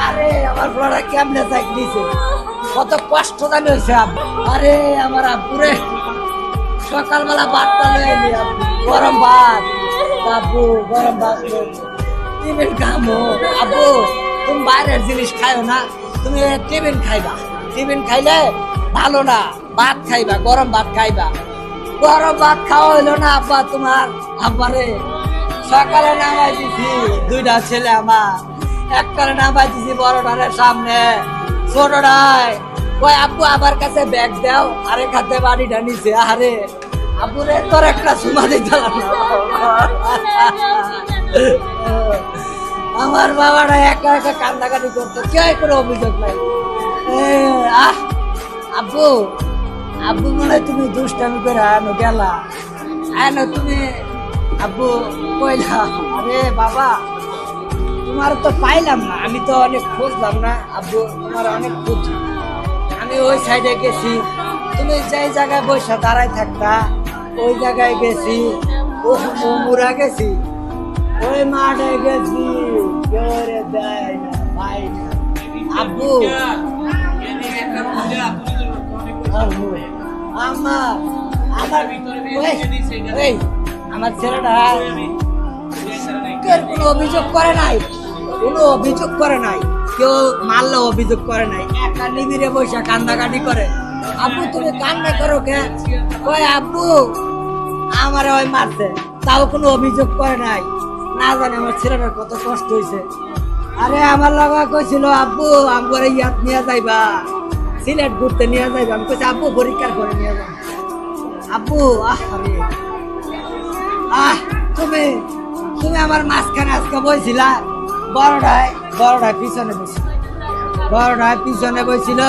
আরে আমার বড়রা কেমনে চাকরিছে, কত কষ্ট জানি হয়েছে। আরে আমার আব্বুরে সকালবেলা ভাতটা লয়ে এলি, গরম ভাত। আব্বু গরম ভাত টিফিন খামো। আব্বু তুমি বাইরের জিনিস খাইও না, তুমি টিফিন খাইবা। টিফিন খাইলে ভালো না, ভাত খাইবা, গরম ভাত খাইবা। গরম ভাত খাওয়া হইলো না আব্বা তোমার। আব্বারে সকালে নামাই দিছি, দুইটা ছেলে আমার, একটারে নামাই দিছি বড়টারের সামনে, ছোটটায় কই আব্বু আমার কাছে ব্যাগ দাও, আরেক হাতে বাড়িটা নিছে। আরে আব্বুরে তোর একটা সুমা দিতাম না। আমার বাবাটা একা একা কান্দাকাটি করতো, কেউ কোনো অভিযোগ নাই। আব্বু আব্বু মনে হয় তুমি দুষ্টামি করে আনো গেলা, আনো তুমি। আব্বু কইলা আরে বাবা তোমার তো পাইলাম না, আমি তো অনেক খুঁজলাম না আব্বু, তোমার অনেক খুঁজি। আমি ওই সাইডে গেছি, তুমি যেই জায়গায় বসে দাঁড়াই থাকতা ওই জায়গায় গেছি, ও মুরা গেছি, ওই মাঠে গেছি, কেউ রে দেয় না, পাই না। আব্বু আমার আমার আমার ছেলেটা কোনো অভিযোগ করে নাই, কোনো অভিযোগ করে নাই, কেউ মারলে অভিযোগ করে নাই, একা নিবিড়ে বসে কান্দাকাটি করে। আব্বু তুমি কান্না করো কে? ওই আব্বু আমার ওই মারছে, তাও কোনো অভিযোগ করে নাই। না জানে আমার ছেলেটার কত কষ্ট হয়েছে। আরে আমার লগা কইছিল আব্বু আমার ইয়াত নিয়ে যাইবা, সিলেট ঘুরতে নিয়ে যাইবা। আমি কইছি আব্বু পরীক্ষা করে নিয়ে যাবো। আব্বু তুমি তুমি আমার মাঝখানে আজকে বইছিলা, বড়টায় পিছনে বসছিল, বড়টায় পিছনে বইছিল।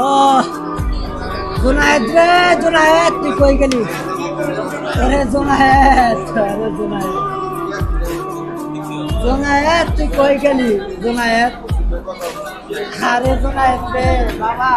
ও জুনায়েদ রে, জুনায়েদ তুই কই গেলি? আরে জুনায়েদ, আরে জুনায়েদ, জুনায়েদ তুই কই গেলি? জুনায়েদ, আরে জুনায়েদ রে বাবা।